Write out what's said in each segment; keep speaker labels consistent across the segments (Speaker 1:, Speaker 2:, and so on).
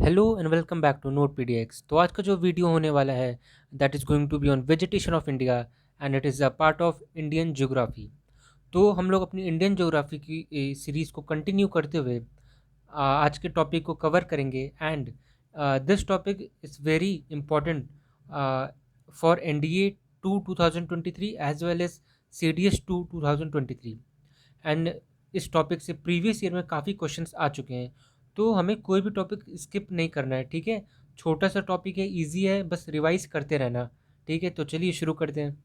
Speaker 1: Hello and welcome back to note PDX. तो आज का जो वीडियो होने वाला है that is going to be on vegetation of India and it is a part of Indian geography. तो हम लोग अपनी इंडियन ज्योग्राफी की सीरीज़ को कंटिन्यू करते हुए आज के टॉपिक को कवर करेंगे and this topic is very important for NDA two 2023 as well as CDS two 2023। And इस टॉपिक से प्रीवियस ईयर में काफ़ी क्वेश्चंस आ चुके हैं, तो हमें कोई भी टॉपिक स्किप नहीं करना है। ठीक है, छोटा सा टॉपिक है, इजी है, बस रिवाइज करते रहना। ठीक है, तो चलिए शुरू करते हैं।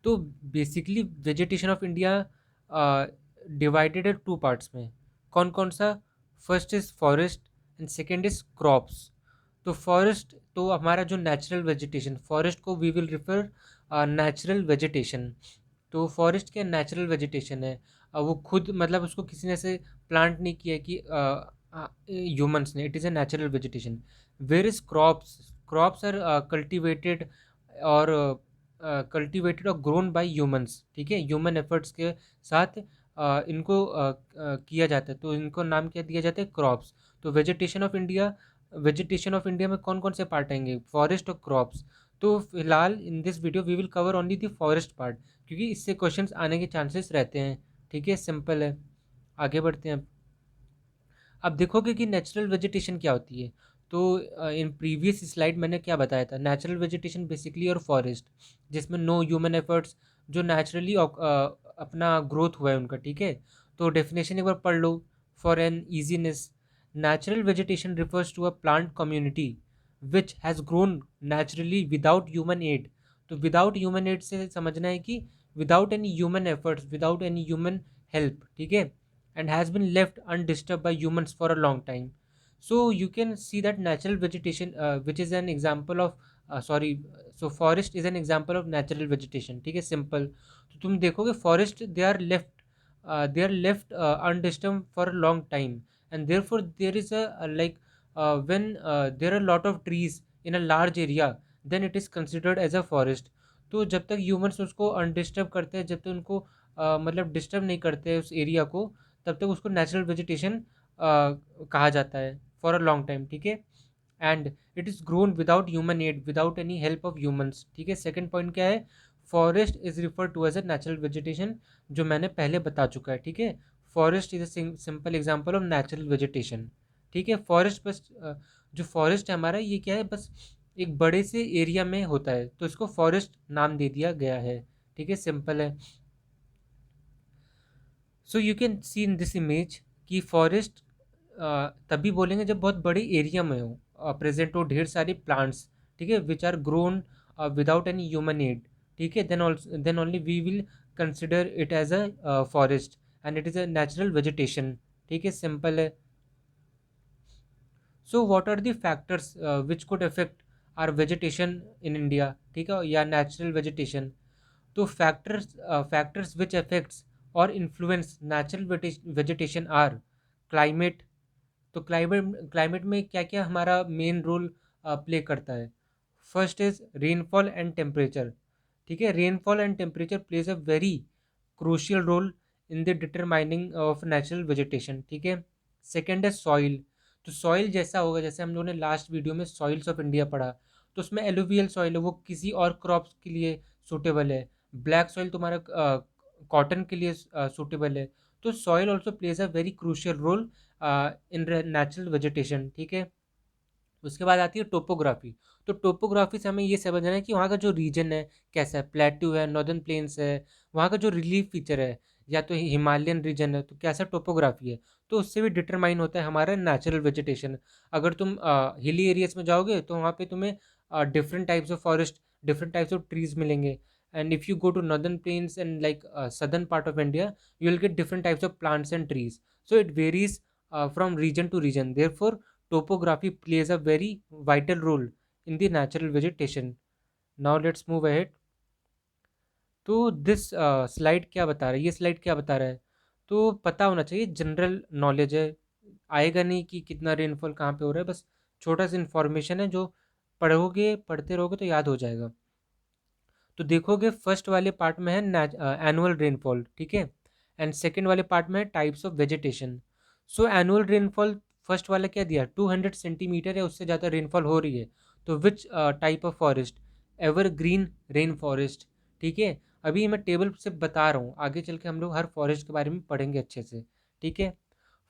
Speaker 1: तो basically vegetation of India divided है टू पार्ट्स में। कौन कौन सा? First is forest and second is crops. तो फॉरेस्ट तो हमारा जो नेचुरल वेजिटेशन, फॉरेस्ट को we will refer natural vegetation. तो फॉरेस्ट क्या नेचुरल वेजिटेशन है, वो खुद मतलब उसको किसी ने से प्लांट नहीं किया कि ह्यूमंस ने, it is a natural vegetation. Where is crops? Crops are cultivated और कल्टिवेटेड और ग्रोन बाय ह्यूमंस। ठीक है, ह्यूमन एफर्ट्स के साथ इनको किया जाता है, तो इनको नाम क्या दिया जाता है? क्रॉप्स। तो वेजिटेशन ऑफ इंडिया में कौन कौन से पार्ट आएंगे? फॉरेस्ट और क्रॉप्स। तो फिलहाल in this video we will cover only the forest part, क्योंकि इससे क्वेश्चंस आने के चांसेस रहते हैं। ठीक है, सिंपल है। आगे बढ़ते हैं। अब देखोगे कि नेचुरल वेजिटेशन क्या होती है। तो इन प्रीवियस स्लाइड मैंने क्या बताया था, नेचुरल वेजिटेशन बेसिकली और फॉरेस्ट जिसमें नो ह्यूमन एफर्ट्स, जो नेचुरली अपना ग्रोथ हुआ है उनका। ठीक है, तो डेफिनेशन एक बार पढ़ लो for an easiness. Natural vegetation refers to a plant community which has grown naturally without human aid. तो विदाउट ह्यूमन एड से समझना है कि without any human efforts, without any human help. ठीक है, and has been left undisturbed by humans for a long time. So you can see that natural vegetation, which is an example of sorry, so forest is an example of natural vegetation. ठीक है, simple. तो तुम देखोगे forest they are left undisturbed for a long time, and therefore there is a like when there are a lot of trees in a large area, then it is considered as a forest. तो जब तक humans उसको undisturbed करते हैं, जब तक उनको मतलब डिस्टर्ब नहीं करते उस एरिया को, तब तक उसको नेचुरल वेजिटेशन कहा जाता है फॉर अ लॉन्ग टाइम। ठीक है, and it is grown without human aid, without any help of humans. ठीक है, सेकंड पॉइंट क्या है? Forest is refer to as a natural vegetation, जो मैंने पहले बता चुका है। ठीक है, forest is a simple example of natural vegetation. ठीक है, फॉरेस्ट बस जो फॉरेस्ट है हमारा, ये क्या है, बस एक बड़े से एरिया में होता है, तो इसको फॉरेस्ट नाम दे दिया गया है। ठीक है, सिंपल है। सो you can C in this image कि फॉरेस्ट तभी बोलेंगे जब बहुत बड़े एरिया में हो, प्रेजेंट हो ढेर सारे प्लांट्स। ठीक है, which are grown without any human aid. ठीक है, then only we will consider it as a forest and it is a natural vegetation. ठीक है, सिंपल है। So what are the factors which could affect our vegetation in India? ठीक है, या natural vegetation. तो factors which affects और influence natural vegetation are climate. तो climate में क्या क्या हमारा मेन रोल प्ले करता है? First is rainfall and temperature. ठीक है, rainfall and temperature plays a very crucial role in the determining of natural vegetation. ठीक है, सेकेंड है सॉइल। तो सॉइल जैसा होगा, जैसे हम लोगों ने लास्ट वीडियो में सॉइल्स ऑफ इंडिया पढ़ा, तो उसमें एलुवियल सॉइल है, वो किसी और क्रॉप्स के लिए सूटेबल है। ब्लैक सॉइल तुम्हारा कॉटन के लिए सूटेबल है। तो soil also plays a very crucial role in natural vegetation. ठीक है, उसके बाद आती है टोपोग्राफी। तो टोपोग्राफी से हमें ये समझना है कि वहाँ का जो रीजन है कैसा है, प्लेट्यू है, नॉर्दर्न प्लेन्स है, वहाँ का जो रिलीफ फीचर है, या तो हिमालयन रीजन है, तो कैसा टोपोग्राफी है, तो उससे भी डिटरमाइन होता है हमारा नेचुरल वेजिटेशन। अगर तुम हिली एरियाज में जाओगे तो वहाँ पे तुम्हें different types of forest, different types of trees मिलेंगे। And if you go to northern plains and like southern part of India, you will get different types of plants and trees. So it varies from region to region. Therefore, topography plays a very vital role in the natural vegetation. Now let's move ahead. तो this slide क्या बता रहा है, ये slide क्या बता रहा है? तो पता होना चाहिए, जनरल नॉलेज है। आएगा नहीं कि कितना रेनफॉल कहाँ पे हो रहा है, बस छोटा सा इंफॉर्मेशन है जो पढ़ोगे, पढ़ते रहोगे तो याद हो जाएगा। तो देखोगे फर्स्ट वाले पार्ट में है एनुअल रेनफॉल। ठीक है, एंड सेकेंड वाले पार्ट में है types of vegetation. So annual rainfall first वाला क्या दिया, 200 सेंटीमीटर या उससे ज़्यादा रेनफॉल हो रही है, तो which type of forest, evergreen rain forest. ठीक है, अभी मैं टेबल से बता रहा हूँ, आगे चल के हम लोग हर फॉरेस्ट के बारे में पढ़ेंगे अच्छे से। ठीक है,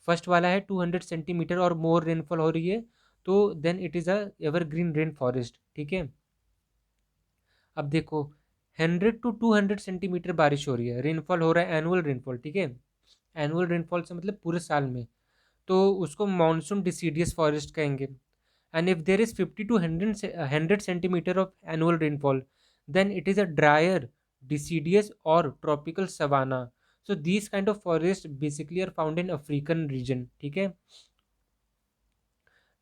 Speaker 1: फर्स्ट वाला है 200 सेंटीमीटर और मोर रेनफॉल हो रही है, तो then it is a evergreen rain forest. ठीक है, अब देखो 100 to 200 सेंटीमीटर बारिश हो रही है, रेनफॉल हो रहा है एनुअल रेनफॉल। ठीक है, एनुअल रेनफॉल से मतलब पूरे साल में, तो उसको मानसून डिसीडियस फॉरेस्ट कहेंगे। And if there is 50 to 100 centimetre of annual rainfall, then it is a drier deciduous और tropical savanna. So these kind of forest basically are found in African region. ठीक है,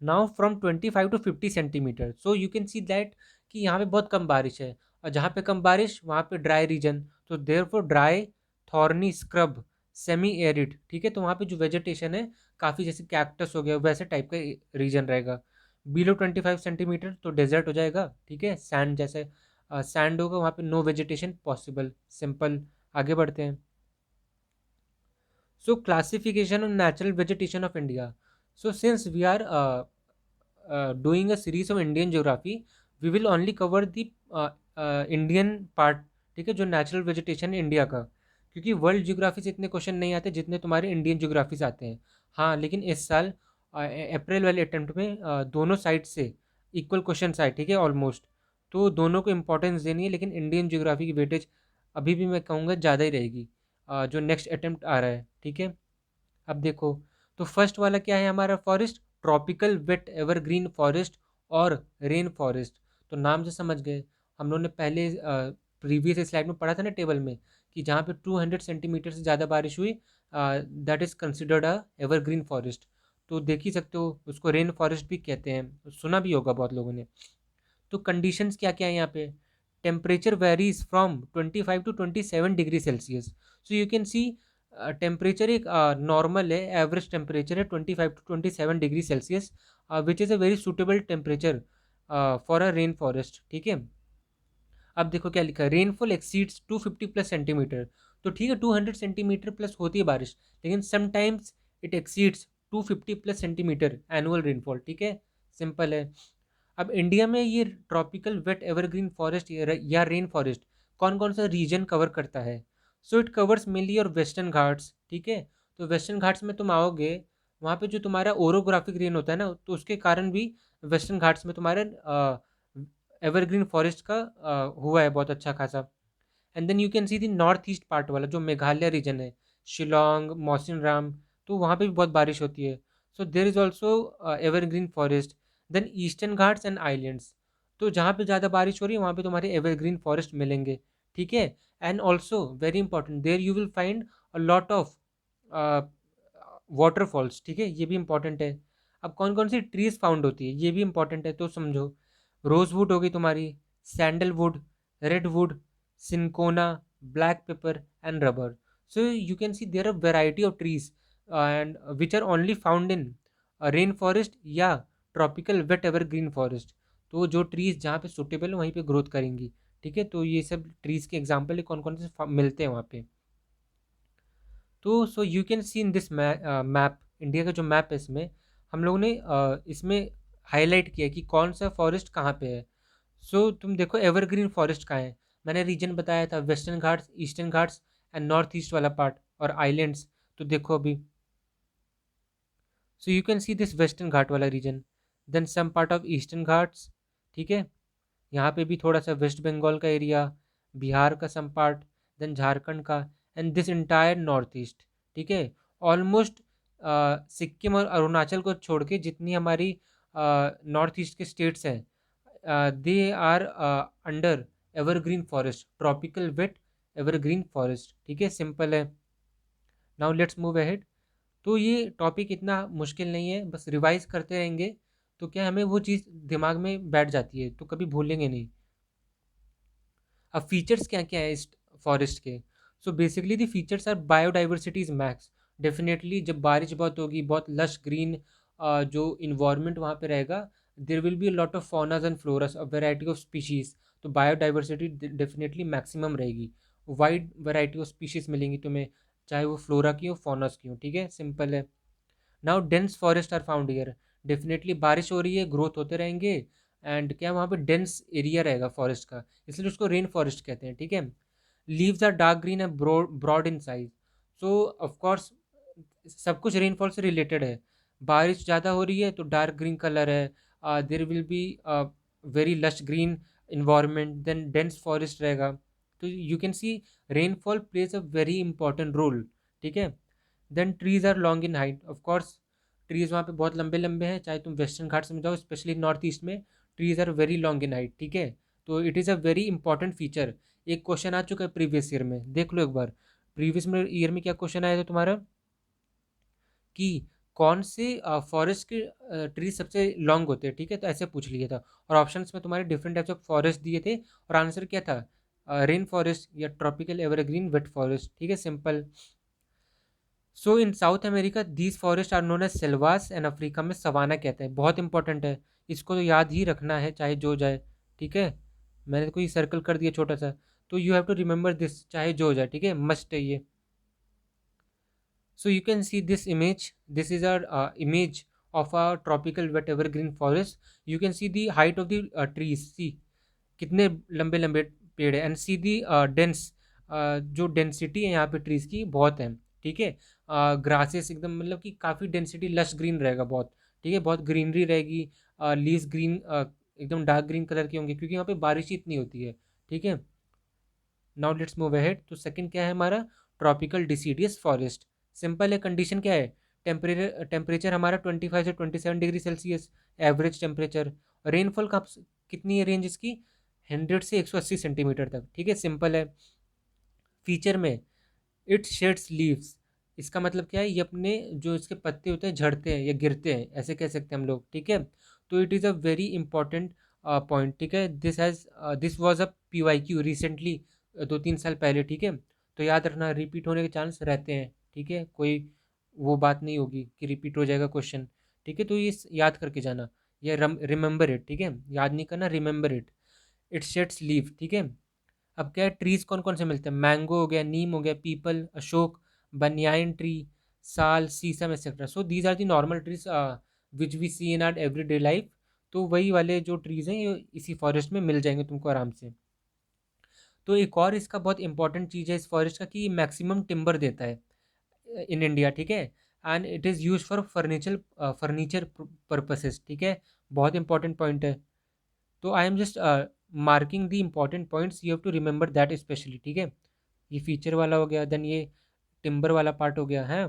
Speaker 1: now from 25 to 50 centimetre, so you can see that कि यहाँ पे बहुत कम बारिश है, और जहाँ पे कम बारिश वहाँ पे ड्राई रीजन, तो therefore dry, thorny, scrub, semi arid. ठीक है, तो वहाँ पे जो वेजिटेशन है काफ़ी जैसे कैक्टस हो गया वैसे टाइप का रीजन रहेगा। बिलो 25 सेंटीमीटर तो डेजर्ट हो जाएगा। ठीक है, सैंड जैसे सैंड होगा, वहाँ पे नो वेजिटेशन पॉसिबल। सिंपल, आगे बढ़ते हैं। So classification of natural vegetation of India. So since we are doing a series of Indian geography, we will only cover the Indian part। ठीक है, जो नेचुरल वेजिटेशन है इंडिया का, क्योंकि world geography से इतने क्वेश्चन नहीं आते जितने तुम्हारे इंडियन ज्योग्राफी से आते हैं। हाँ, लेकिन इस साल अप्रैल वाले अटेम्प्ट में दोनों साइड से इक्वल क्वेश्चन आए। ठीक है, ऑलमोस्ट, तो दोनों को इंपॉर्टेंस देनी है, लेकिन इंडियन ज्योग्राफी की वेटेज अभी भी मैं कहूँगा ज़्यादा ही रहेगी जो नेक्स्ट अटेम्प्ट आ रहा है। ठीक है, अब देखो, तो फर्स्ट वाला क्या है हमारा forest, tropical wet evergreen forest और रेन फॉरेस्ट। तो नाम से समझ गए, हम लोगों ने पहले प्रीवियस स्लाइड में पढ़ा था ना टेबल में, कि जहाँ पे 200 सेंटीमीटर से ज़्यादा बारिश हुई that is considered a evergreen forest. तो देख ही सकते हो, उसको रेन फॉरेस्ट भी कहते हैं, सुना भी होगा बहुत लोगों ने। तो कंडीशंस क्या क्या है यहाँ पे, temperature varies from 25 to 27 degree Celsius. So you can C temperature एक नॉर्मल है, एवरेज टेम्परेचर है 25 to 27 degree Celsius, which is a very suitable temperature for a rain forest. ठीक है, अब देखो क्या लिखा है, रेनफॉल एक्सीड्स 250 प्लस सेंटीमीटर। तो ठीक है, 200 सेंटीमीटर प्लस होती है बारिश, लेकिन sometimes it exceeds 250 plus centimetre annual rainfall. ठीक है, सिंपल है। अब इंडिया में ये ट्रॉपिकल वेट एवरग्रीन फॉरेस्ट या रेन फॉरेस्ट कौन कौन सा रीजन कवर करता है। सो इट कवर्स मेनली और वेस्टर्न घाट्स। ठीक है, तो वेस्टर्न घाट्स में तुम आओगे, वहाँ पे जो तुम्हारा ओरोग्राफिक रेन होता है ना, तो उसके कारण भी वेस्टर्न घाट्स में तुम्हारे एवरग्रीन फॉरेस्ट का हुआ है बहुत अच्छा खासा। And then you can see the north east part वाला जो मेघालय रीजन है, शिलोंग, मौसिनराम, तो वहाँ पे भी बहुत बारिश होती है। So there is also evergreen forest. Then Eastern Ghats and islands, तो जहाँ पे ज़्यादा बारिश हो रही है वहाँ पे तुम्हारे एवरग्रीन फॉरेस्ट मिलेंगे। ठीक है, and also very important, there you will find a lot of waterfalls. ठीक है, ये भी इंपॉर्टेंट है। अब कौन कौन सी ट्रीज फाउंड होती है ये भी इंपॉर्टेंट है, तो समझो। रोजवुड होगी तुम्हारी, sandalwood, redwood, cinchona, black pepper and rubber. So you can see there are variety of trees and which are only found in rain forest या tropical wet ever green forest. तो जो trees जहाँ पे suitable है वहीं पे growth करेंगी। ठीक है, तो ये सब ट्रीज के एग्जाम्पल है कौन कौन से मिलते हैं वहाँ पे। तो सो you can C in this map, India का जो मैप है इसमें हम लोगों ने इसमें हाईलाइट किया कि कौन सा फॉरेस्ट कहाँ पे है। सो तुम देखो एवरग्रीन फॉरेस्ट कहाँ है, मैंने रीजन बताया था, Western Ghats, Eastern Ghats and north east वाला पार्ट और आइलैंड्स। तो देखो अभी, so you can see this Western Ghat वाला region, then some part of Eastern Ghats. ठीक है, यहाँ पे भी थोड़ा सा वेस्ट बंगाल का एरिया, बिहार का सम पार्ट, देन झारखंड का, and this entire north east. ठीक है, ऑलमोस्ट सिक्किम और अरुणाचल को छोड़ के जितनी हमारी नॉर्थ ईस्ट के स्टेट्स हैं they are under evergreen forest, tropical wet evergreen forest. ठीक है, सिंपल है। Now let's move ahead. तो ये टॉपिक इतना मुश्किल नहीं है, बस रिवाइज करते रहेंगे तो क्या हमें वो चीज़ दिमाग में बैठ जाती है, तो कभी भूलेंगे नहीं। अब फीचर्स क्या क्या है इस फॉरेस्ट के। So basically the features are biodiversity is max. Definitely जब बारिश बहुत होगी, बहुत लश ग्रीन जो इन्वायरमेंट वहाँ पे रहेगा, there will be lot of faunas and floras, a variety of species. तो बायोडाइवर्सिटी डेफिनेटली मैक्सिमम रहेगी, वाइड वेराइटी ऑफ स्पीशीज मिलेंगी तुम्हें, चाहे वो फ्लोरा की हो फौनास की हो। ठीक है, सिंपल है। Now dense forest are found here, definitely बारिश हो रही है, ग्रोथ होते रहेंगे, एंड क्या वहाँ पे डेंस एरिया रहेगा फॉरेस्ट का, इसलिए उसको रेन फॉरेस्ट कहते हैं, ठीक है। Leaves are dark green and broad in size. So of course सब कुछ रेनफॉल से रिलेटेड है। बारिश ज़्यादा हो रही है तो डार्क ग्रीन कलर है, there will be very lush green environment, then dense forest रहेगा। तो you can see rainfall plays a very important role, ठीक है। Then trees are long in height, of course trees वहाँ पे बहुत लंबे लंबे हैं, चाहे तुम वेस्टर्न घाट्स में जाओ, स्पेशली नॉर्थ ईस्ट में trees are very long in height, ठीक है। तो it is a very important feature. एक क्वेश्चन आ चुका है प्रीवियस ईयर में, देख लो एक बार प्रीवियस में ईयर में क्या क्वेश्चन आया था तुम्हारा, कि कौन से फॉरेस्ट के ट्री सबसे लॉन्ग होते हैं, ठीक है, तो ऐसे पूछ लिया था। और ऑप्शंस में तुम्हारे डिफरेंट टाइप्स ऑफ फॉरेस्ट दिए थे, और आंसर क्या था, रेन फॉरेस्ट या ट्रॉपिकल एवरग्रीन वेट फॉरेस्ट, ठीक है, simple. So in South America these forest are known as selvas, and Africa में सवाना कहते हैं, बहुत इंपॉर्टेंट है, इसको तो याद ही रखना है चाहे जो जाए, ठीक है। मैंने तो कोई सर्कल कर दिया छोटा सा, तो you have to remember this चाहे जो हो जाए, ठीक है, मस्ट है ये। So you can see this image. This is our image of a tropical wet evergreen forest. You can see the height of the trees. See कितने लंबे लंबे पेड़ है, एंड सी दी डेंस, जो डेंसिटी है यहाँ पे ट्रीज की बहुत है, ठीक है। ग्रासेस एकदम मतलब कि काफ़ी डेंसिटी लश ग्रीन रहेगा बहुत, ठीक है, बहुत ग्रीनरी रहेगी। लीव्स ग्रीन एकदम डार्क ग्रीन कलर के होंगे क्योंकि यहाँ पे बारिश ही इतनी होती है, ठीक है। Now let's move ahead. तो सेकंड क्या है हमारा, ट्रॉपिकल डिसीडियस फॉरेस्ट। सिंपल है, कंडीशन क्या है, टेम्परेचर हमारा 25 से 27 degree Celsius average temperature. Rainfall कब कितनी है रेंज इसकी, 100 से 180 सेंटीमीटर तक, ठीक है, सिंपल है। फीचर में इट शेड्स लीव्स, इसका मतलब क्या है, ये अपने जो इसके पत्ते होते हैं झड़ते हैं या गिरते हैं, ऐसे कह सकते हैं हम लोग, ठीक है। तो it is a very important point, ठीक है। This was a PYQ recently, 2-3 साल पहले, ठीक है। तो याद रखना रिपीट होने के चांस रहते हैं, ठीक है, कोई वो बात नहीं होगी कि रिपीट हो जाएगा क्वेश्चन, ठीक है। तो ये याद करके जाना, ये रिमेंबर इट, ठीक है, याद नहीं करना, remember it. It shades leave, ठीक है। अब क्या है, ट्रीज कौन कौन से मिलते हैं, मैंगो हो गया, नीम हो गया, people, Ashok, banyan tree, sal, shisham etcetera. So these are the normal trees which we see in our every day life. तो वही वाले जो ट्रीज हैं ये इसी फॉरेस्ट में मिल जाएंगे तुमको आराम से। तो एक और इसका बहुत इंपॉर्टेंट चीज़ है इस फॉरेस्ट का, कि मैक्सिमम टिम्बर देता है इन इंडिया, ठीक है। And it is use for furniture purposes, ठीक है, बहुत इंपॉर्टेंट पॉइंट है। So I am just marking the important points, you have to remember that specially, ठीक है। ये फीचर वाला हो गया, देन ये टिम्बर वाला पार्ट हो गया है।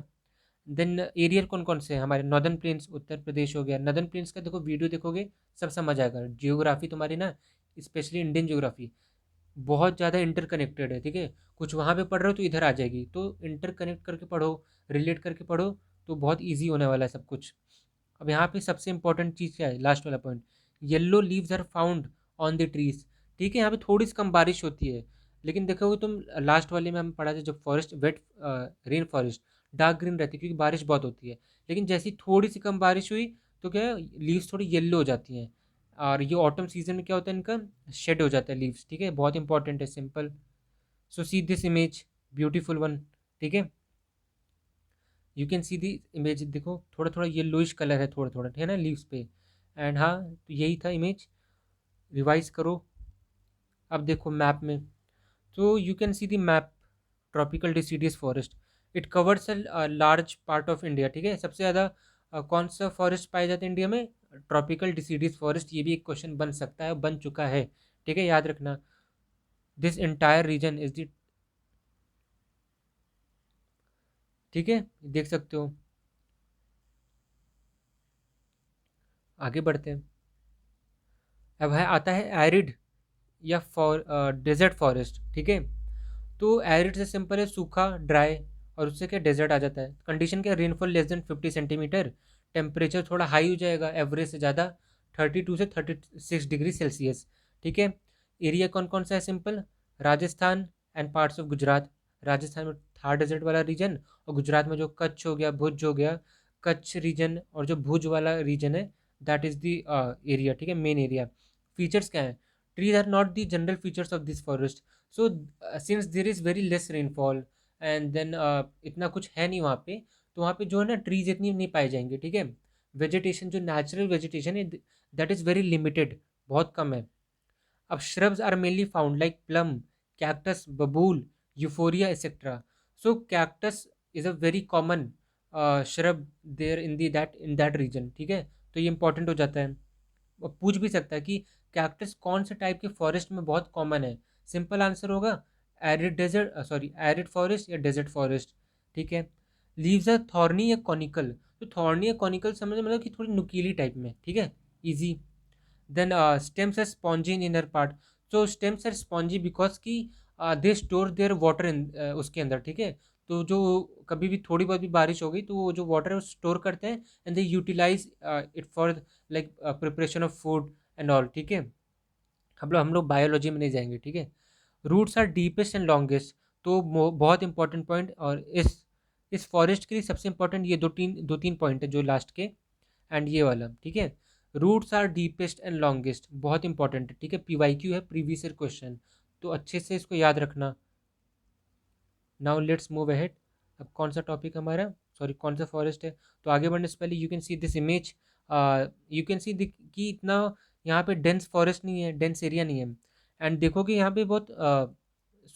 Speaker 1: देन एरियल कौन कौन से हैं हमारे, नॉर्दर्न प्लेन्स उत्तर प्रदेश हो गया, नॉर्दर्न प्लेन्स का देखो वीडियो देखोगे सब समझ आएगा। जियोग्राफी तुम्हारी ना, स्पेशली इंडियन जियोग्राफी बहुत ज़्यादा इंटरकनेक्टेड है, ठीक है। कुछ वहाँ पे पढ़ रहे हो तो इधर आ जाएगी, तो इंटरकनेक्ट करके पढ़ो, रिलेट करके पढ़ो, तो बहुत ईजी होने वाला है सब कुछ। अब यहाँ पे सबसे इंपॉर्टेंट चीज़ क्या है, लास्ट वाला point, yellow leaves are found on the trees, ठीक है। यहाँ पे थोड़ी सी कम बारिश होती है, लेकिन देखोगे तुम लास्ट वाले में हम पढ़ा था जब forest wet rain forest dark green रहती है क्योंकि बारिश बहुत होती है। लेकिन जैसी थोड़ी सी कम बारिश हुई तो क्या है, लीव्स थोड़ी येलो हो जाती हैं। और ये ऑटम सीजन में क्या होता है, इनका शेड हो जाता है लीव्स, ठीक है, बहुत इंपॉर्टेंट है, simple. So see this image, beautiful one, ठीक है। You can see the image, देखो थोड़ा थोड़ा येलोइश कलर है, थोड़ा थोड़ा, है ना, लीव्स पे। एंड हाँ, तो यही था इमेज, रिवाइज करो। अब देखो मैप में, तो you can see the map, tropical deciduous forest, it covers a large part of India, ठीक है। सबसे ज़्यादा कौन सा फॉरेस्ट पाए जाते हैं इंडिया में, ट्रॉपिकल डिसीडियस फॉरेस्ट, ये भी एक क्वेश्चन बन सकता है, बन चुका है, ठीक है, याद रखना। This entire reason is the, ठीक है, देख सकते हो। आगे बढ़ते हैं। अब है आता है एरिड या डेजर्ट फॉरेस्ट, ठीक है। तो एरिड से सिंपल है, सूखा ड्राई, और उससे क्या डेजर्ट आ जाता है। कंडीशन क्या, rainfall less than 50 centimetre, temperature थोड़ा हाई हो जाएगा एवरेज से ज़्यादा, 32 से 36 डिग्री सेल्सियस, ठीक है। एरिया कौन कौन सा है, simple, Rajasthan and parts of Gujarat. Rajasthan में थार डेजर्ट वाला रीजन, और गुजरात में जो कच्छ हो गया, भुज हो गया, कच्छ रीजन और जो भुज वाला रीजन है, दैट इज़ द एरिया, ठीक है, मेन एरिया। फीचर्स क्या है, trees are not the general features of this forest. So since there is very less rainfall, and then इतना कुछ है नहीं वहाँ पे, तो वहाँ पे जो है ना ट्रीज इतनी नहीं पाए जाएंगे, ठीक है। वेजिटेशन जो नेचुरल वेजिटेशन है दैट इज़ वेरी लिमिटेड, बहुत कम है। अब shrubs are mainly found like plum, cactus, babool, euphorbia, etc. So cactus is a very common shrub there in the that in that region, ठीक है। तो ये important हो जाता है। और पूछ भी सकता है कि कैक्टस कौन से टाइप के फॉरेस्ट में बहुत कॉमन है। सिंपल आंसर होगा arid desert, sorry arid forest या डेजर्ट फॉरेस्ट, ठीक है। लीव्स आर थॉर्नी या कॉनिकल, तो थॉर्नी या कॉनिकल समझ मतलब कि थोड़ी नुकीली टाइप में, ठीक है, easy. then stems are spongy in inner part, so stems are spongy because कि they store their water in उसके अंदर, ठीक है। तो जो कभी भी थोड़ी बहुत भी बारिश हो गई तो वो जो वाटर है वो स्टोर करते हैं and they utilize it for like preparation of food and all, ठीक है। हम लोग बायोलॉजी में नहीं जाएंगे, ठीक है। Roots are deepest and longest, तो बहुत इंपॉर्टेंट पॉइंट, और इस फॉरेस्ट के लिए सबसे इंपॉर्टेंट ये दो तीन पॉइंट है जो लास्ट के, एंड ये वाला, ठीक है। Roots are deepest and longest बहुत इंपॉर्टेंट है, ठीक है, पीवाईक्यू है, प्रीवियस ईयर क्वेश्चन, तो अच्छे से इसको याद रखना। Now let's move ahead. अब कौन सा टॉपिक हमारा, सॉरी कौन सा फॉरेस्ट है। तो आगे बढ़ने से पहले you can see this image, you can सी कि इतना यहाँ पे डेंस फॉरेस्ट नहीं है, डेंस एरिया नहीं है। एंड देखो कि यहाँ पे बहुत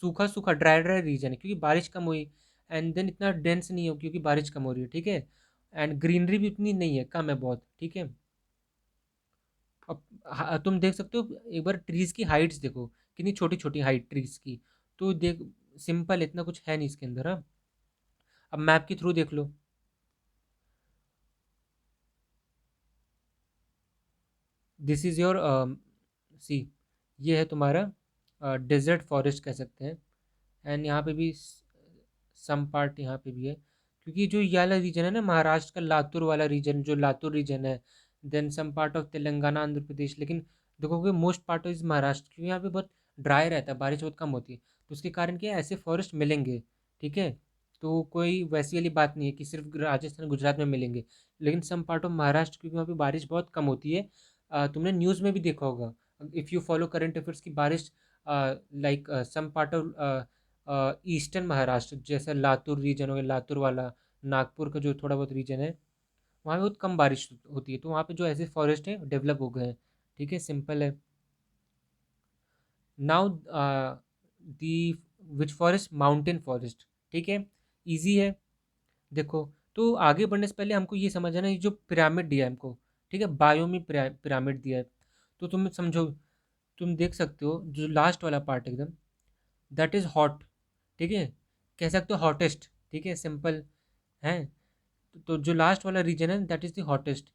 Speaker 1: सूखा सूखा ड्राई ड्राई रीजन है क्योंकि बारिश कम हुई, एंड देन इतना डेंस नहीं हो क्योंकि बारिश कम हो रही है, ठीक है। एंड ग्रीनरी भी उतनी नहीं है, कम है बहुत, ठीक है। अब तुम देख सकते हो एक बार ट्रीज की हाइट्स देखो, कितनी छोटी छोटी हाइट ट्रीज की। तो देख, सिंपल इतना कुछ है नहीं इसके अंदर, हाँ। अब मैप के थ्रू देख लो। दिस इज़ योर सी, ये है तुम्हारा डेजर्ट फॉरेस्ट कह सकते हैं। एंड यहाँ पे भी सम पार्ट यहाँ पे भी है, क्योंकि जो ये वाला रीजन है ना महाराष्ट्र का, लातूर वाला रीजन, जो लातूर रीजन है, then some part of Telangana, Andhra Pradesh, लेकिन देखोगे most part of is Maharashtra, क्योंकि यहाँ पे बहुत ड्राई रहता है, बारिश बहुत कम होती है, तो उसके कारण क्या है, ऐसे फॉरेस्ट मिलेंगे, ठीक है। तो कोई वैसी वाली बात नहीं है कि सिर्फ राजस्थान गुजरात में मिलेंगे, लेकिन सम पार्ट ऑफ महाराष्ट्र, क्योंकि वहाँ पे बारिश बहुत कम होती है। तुमने न्यूज़ में भी देखा होगा, if you follow current affairs की बारिश, like some part of eastern Maharashtra, जैसे लातूर रीजन हो गया, लातूर वाला, नागपुर का जो थोड़ा बहुत रीजन है, वहाँ पे बहुत कम बारिश होती है, तो वहाँ पे जो ऐसे फॉरेस्ट हैं डेवलप हो गए हैं, ठीक है, सिंपल है। Now the which forest, mountain forest, ठीक है, इजी है। देखो, तो आगे बढ़ने से पहले हमको ये समझना है, ये जो पिरामिड दिया है हमको, ठीक है, बायोमी पिरामिड दिया है, तो तुम समझो, तुम देख सकते हो जो लास्ट वाला पार्ट एकदम, दैट इज़ हॉट, ठीक है, कह सकते हो हॉटेस्ट, ठीक है, सिंपल है। तो जो लास्ट वाला रीजन है that is the hottest,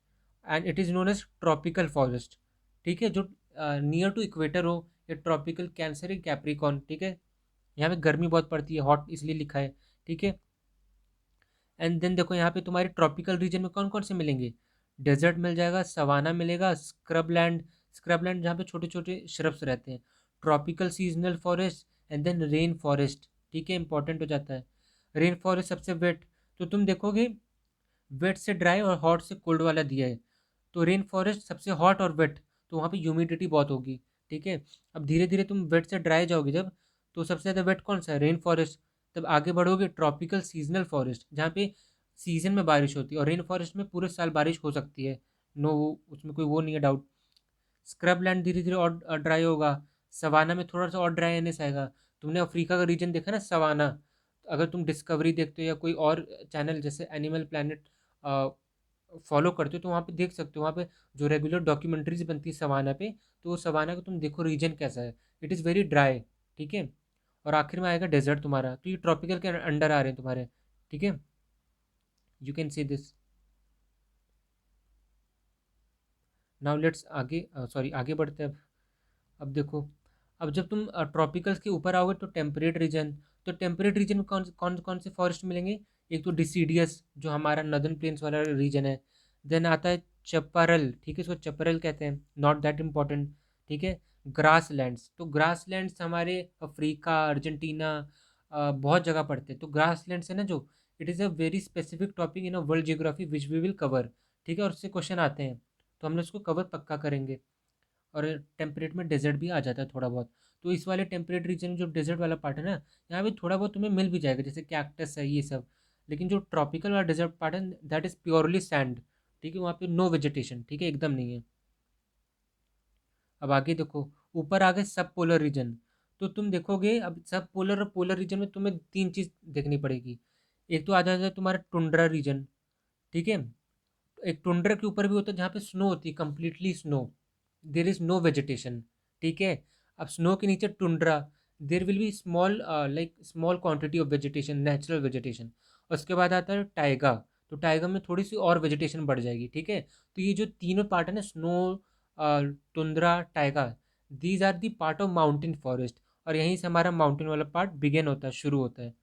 Speaker 1: and it is known as tropical forest, ठीक है, जो नियर टू इक्वेटर हो, या ट्रॉपिकल कैंसर या कैप्रिकॉन, ठीक है। यहाँ पे गर्मी बहुत पड़ती है, हॉट इसलिए लिखा है, ठीक है। एंड देन देखो यहाँ पे तुम्हारे ट्रॉपिकल रीजन में कौन कौन से मिलेंगे, डेजर्ट मिल जाएगा, सवाना मिलेगा, स्क्रब लैंड जहाँ पे छोटे छोटे श्रब्स रहते हैं, tropical seasonal forest, and then rain forest, ठीक है, इंपॉर्टेंट हो जाता है। रेन फॉरेस्ट सबसे वेट, तो तुम देखोगे वेट से ड्राई और हॉट से कोल्ड वाला दिया है, तो रेन फॉरेस्ट सबसे हॉट और वेट, तो वहाँ पे ह्यूमिडिटी बहुत होगी, ठीक है। अब धीरे धीरे तुम वेट से ड्राई जाओगे जब, तो सबसे ज़्यादा वेट कौन सा है, रेन फॉरेस्ट। तब आगे बढ़ोगे ट्रॉपिकल सीजनल फॉरेस्ट, जहाँ पे सीजन में बारिश होती है, और रेन फॉरेस्ट में पूरे साल बारिश हो सकती है, नो, उसमें कोई वो नहीं है डाउट। स्क्रब लैंड धीरे धीरे और ड्राई होगा, सवाना में थोड़ा सा और ड्राईनेस आएगा। तुमने अफ्रीका का रीजन देखा ना, सवाना, अगर तुम डिस्कवरी देखते हो या कोई और चैनल जैसे एनिमल प्लैनेट फॉलो करते हो, तो वहाँ पे देख सकते हो, वहाँ पे जो रेगुलर डॉक्यूमेंट्रीज बनती है सवाना पे, तो वो सवाना को तुम देखो रीजन कैसा है, इट इज़ वेरी ड्राई, ठीक है। और आखिर में आएगा डेजर्ट तुम्हारा, तो ये ट्रॉपिकल के अंडर आ रहे हैं तुम्हारे, ठीक है, you can see this. Now let's आगे, सॉरी आगे बढ़ते हैं अब देखो, अब जब तुम ट्रॉपिकल्स के ऊपर आओगे तो टेम्परेट रीजन, तो टेम्परेट रीजन में कौन कौन कौन से फॉरेस्ट मिलेंगे, एक तो डिसीडियस जो हमारा नदर्न प्लेन्स वाला रीजन है, देन आता है चपरल, ठीक है, इसको चपरल कहते हैं, नॉट दैट इम्पॉर्टेंट, ठीक है। ग्रास लैंड्स, तो ग्रास लैंड्स हमारे अफ्रीका, अर्जेंटीना, बहुत जगह पड़ते हैं, तो ग्रास लैंड्स है ना जो, it is a very specific topic in a world geography which we will cover, ठीक है, और उससे क्वेश्चन आते हैं, तो हम लोग उसको कवर पक्का करेंगे। और टेम्परेट में डेजर्ट भी आ जाता है थोड़ा बहुत, तो इस वाले टेम्परेट रीजन में जो डेजर्ट वाला पार्ट है ना, यहाँ पे थोड़ा बहुत तुम्हें मिल भी जाएगा, जैसे कैक्टस है ये सब, लेकिन जो ट्रॉपिकल वाला डेजर्ट पार्ट है दैट इज़ प्योरली सैंड, ठीक है, वहाँ पे नो वेजिटेशन, ठीक है, एकदम नहीं है। अब आगे देखो, ऊपर आ गए सब पोलर रीजन। तो तुम देखोगे अब सब पोलर और पोलर रीजन में तुम्हें तीन चीज़ देखनी पड़ेगी। एक तो आ जाता है तुम्हारा टुंड्रा रीजन, ठीक है। एक टुंड्रा के ऊपर भी होता है जहाँ पे स्नो होती है, completely snow, there is no vegetation, ठीक है। अब स्नो के नीचे tundra, there will be small like small quantity of vegetation, natural vegetation. उसके बाद आता है टाइगा, तो टाइगा में थोड़ी सी और वेजिटेशन बढ़ जाएगी, ठीक है। तो ये जो तीनों पार्ट है ना, snow, tundra, taiga, these are the part of mountain forest, और यहीं से हमारा माउंटेन वाला पार्ट बिगेन होता है, शुरू होता है।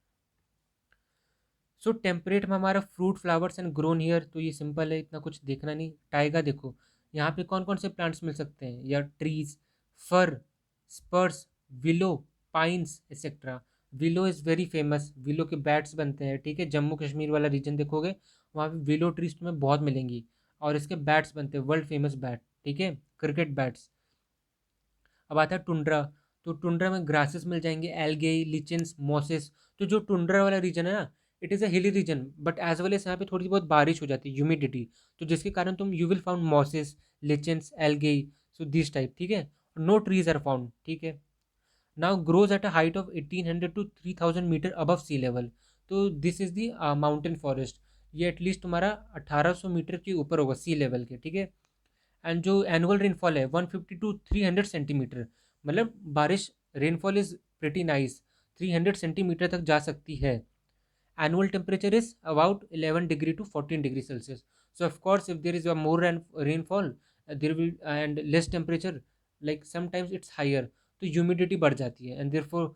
Speaker 1: सो टेम्परेट में हमारा fruit flowers and grown here, तो ये सिंपल है, इतना कुछ देखना नहीं। टाइगा देखो, यहाँ पे कौन कौन से प्लांट्स मिल सकते हैं, या trees, fir, spruce, willow, pines etcetera. Willow is very famous, willow के बैट्स बनते हैं, ठीक है। जम्मू कश्मीर वाला रीजन देखोगे, वहाँ पे विलो ट्रीज तुम्हें बहुत मिलेंगी, और इसके बैट्स बनते हैं, वर्ल्ड फेमस बैट, ठीक है, क्रिकेट बैट्स। अब आता है टुंड्रा, तो टुंड्रा में ग्रासेस मिल जाएंगे, एल्गे, लिचेंस, मॉसेस। तो जो टुंड्रा वाला रीजन है ना, it is a hilly region, but as well as यहाँ पे थोड़ी बहुत बारिश हो जाती है, ह्यूमिडिटी, तो जिसके कारण तुम you will found mosses, lichens, algae, so this type, ठीक है। नो ट्रीज आर फाउंड, ठीक है। Now grows at a height of 1800 to 3000 metre above sea level, तो this is the mountain forest. ये एटलीस्ट तुम्हारा 1800 मीटर के ऊपर होगा सी लेवल के, ठीक है। एंड जो एनुअल रेनफॉल है 150 टू 300 सेंटीमीटर, मतलब बारिश, rainfall is pretty nice, 300 centimetre तक जा सकती है। Annual temperature is about 11 degree to 14 degree Celsius. So of course if there is a more rainfall, there will and less temperature, like sometimes it's higher, तो humidity बढ़ जाती है, and therefore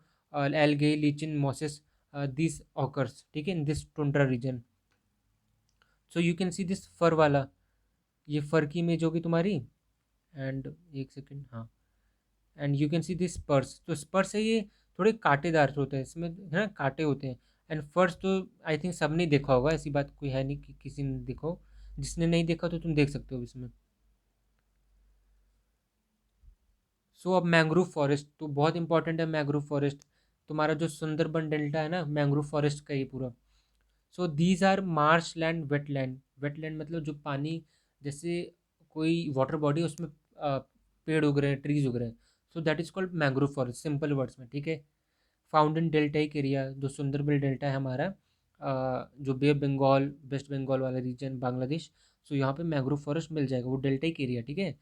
Speaker 1: algae, lichen, mosses, this occurs, ठीक है, in this tundra region. So you can see this fir वाला, ये फर की image होगी तुम्हारी। एंड एक सेकेंड, हाँ, and you can see this spurs, तो स्पर्स है ये, थोड़े कांटेदार होते हैं, इसमें है ना कांटे होते हैं। एंड फर्स तो आई थिंक सबने देखा होगा, ऐसी बात कोई है नहीं कि किसी ने देखो, जिसने नहीं देखा तो तुम देख सकते हो इसमें। सो अब मैंग्रोव फॉरेस्ट तो बहुत इंपॉर्टेंट है, मैंग्रोव फॉरेस्ट तुम्हारा जो सुंदरबन डेल्टा है ना, मैंग्रोव फॉरेस्ट का ये पूरा। So these are marsh land, wetland, wetland मतलब जो पानी, जैसे कोई वाटर बॉडी है उसमें पेड़ उग रहे हैं, ट्रीज उग रहे हैं, so that is called mangrove forest, simple words में, ठीक है। फाउंड इन डेल्टाइक एरिया, जो सुंदरबन डेल्टा है हमारा, जो बे बंगाल, वेस्ट बंगाल वाला रीजन, बांग्लादेश, सो यहाँ पे मैंग्रोव फॉरेस्ट मिल जाएगा, वो डेल्टाइक एरिया, ठीक है।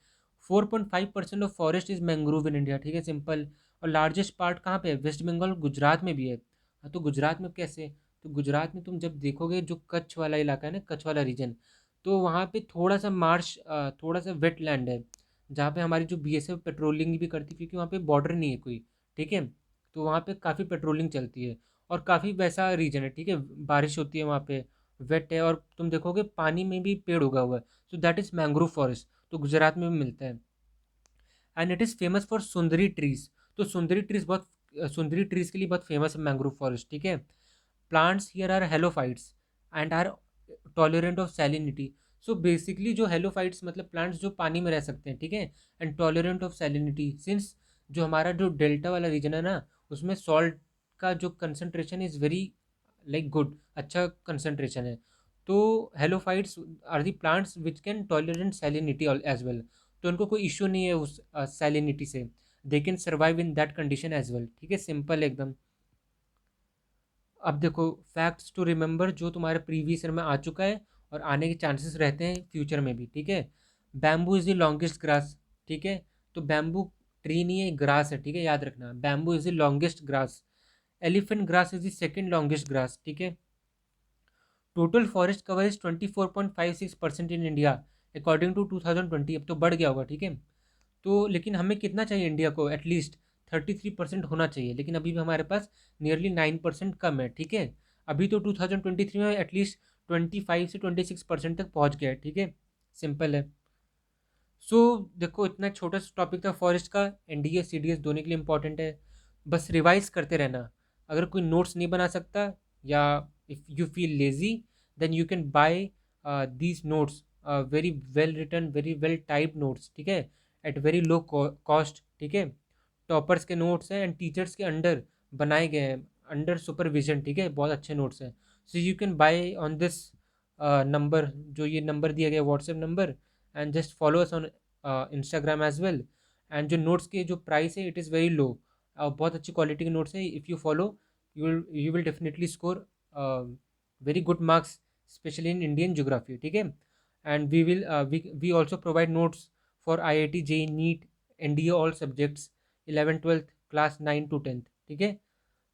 Speaker 1: 4.5% of forest is mangrove in India, ठीक है, सिंपल। और लार्जेस्ट पार्ट कहाँ पे है, वेस्ट बंगाल, गुजरात में भी है। हाँ, तो गुजरात में कैसे, तो गुजरात में तुम जब देखोगे जो कच्छ वाला इलाका है ना, कच्छ वाला रीजन, तो वहाँ पे थोड़ा सा मार्श, थोड़ा सा वेट लैंड है, जहाँ पे हमारी जो बीएसएफ पेट्रोलिंग भी करती है, क्योंकि वहाँ पे बॉर्डर नहीं है कोई, ठीक है। तो वहाँ पे काफ़ी पेट्रोलिंग चलती है, और काफ़ी वैसा रीजन है, ठीक है, बारिश होती है वहाँ पे, वेट है, और तुम देखोगे पानी में भी पेड़ उगा हुआ है, so that is mangrove forest, तो गुजरात में भी मिलता है। And it is famous for Sundari trees, तो सुंदरी ट्रीज बहुत, सुंदरी ट्रीज के लिए बहुत फेमस है मैंग्रोव फॉरेस्ट, ठीक है। Plants here are halophytes and are tolerant of salinity. So basically जो हेलोफाइट्स मतलब प्लांट्स जो पानी में रह सकते हैं, ठीक है, and tolerant of salinity, since जो हमारा जो डेल्टा वाला रीजन है ना, उसमें सॉल्ट का जो concentration is very like good, अच्छा कंसनट्रेशन है। तो halophytes are the plants which can tolerant salinity as well, तो उनको कोई इश्यू नहीं है उस सैलिनिटी से, they can survive in that condition as well, ठीक है, सिंपल एकदम। अब देखो, फैक्ट्स टू रिमेंबर जो तुम्हारे प्रीवियस ईयर में आ चुका है और आने के चांसेस रहते हैं फ्यूचर में भी, ठीक है। Bamboo is the longest grass, ठीक है, तो बैम्बू ट्री नहीं है, ग्रास है, ठीक है, याद रखना, bamboo is the longest grass. Elephant grass is the second longest grass, ठीक है। Total forest cover is 24.56% in India according to 2020, अब तो बढ़ गया होगा, ठीक है। तो लेकिन हमें कितना चाहिए इंडिया को, एटलीस्ट 33% होना चाहिए, लेकिन अभी भी हमारे पास नियरली 9% कम है, ठीक है। अभी तो 2023 में एटलीस्ट 25 से 26% तक पहुंच गया है, ठीक है, सिंपल है। सो देखो, इतना छोटा सा टॉपिक था फॉरेस्ट का, एनडीएस सीडीएस दोनों के लिए इंपॉर्टेंट है, बस रिवाइज करते रहना। अगर कोई नोट्स नहीं बना सकता, या if you feel lazy, then you can buy these notes, very well written, very well type notes, ठीक है, एट वेरी लो कॉस्ट, ठीक है। टॉपर्स के नोट्स हैं एंड टीचर्स के अंडर बनाए गए हैं, अंडर सुपरविजन, ठीक है, बहुत अच्छे नोट्स हैं। So you can buy on this number, जो ये नंबर दिया गया WhatsApp number, and just follow us on Instagram as well. एंड जो नोट्स के जो प्राइस है, इट इज़ वेरी लो, बहुत अच्छी क्वालिटी के नोट्स है। If you follow, you will definitely score very good marks, specially in Indian geography, ठीक है। And we also provide notes for IIT, JEE, NEET, NDA, all subjects, 11th 12th, class 9 to 10, ठीक है।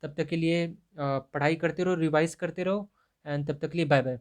Speaker 1: तब तक के लिए पढ़ाई करते रहो, रिवाइज करते रहो, एंड तब तक के लिए बाय बाय।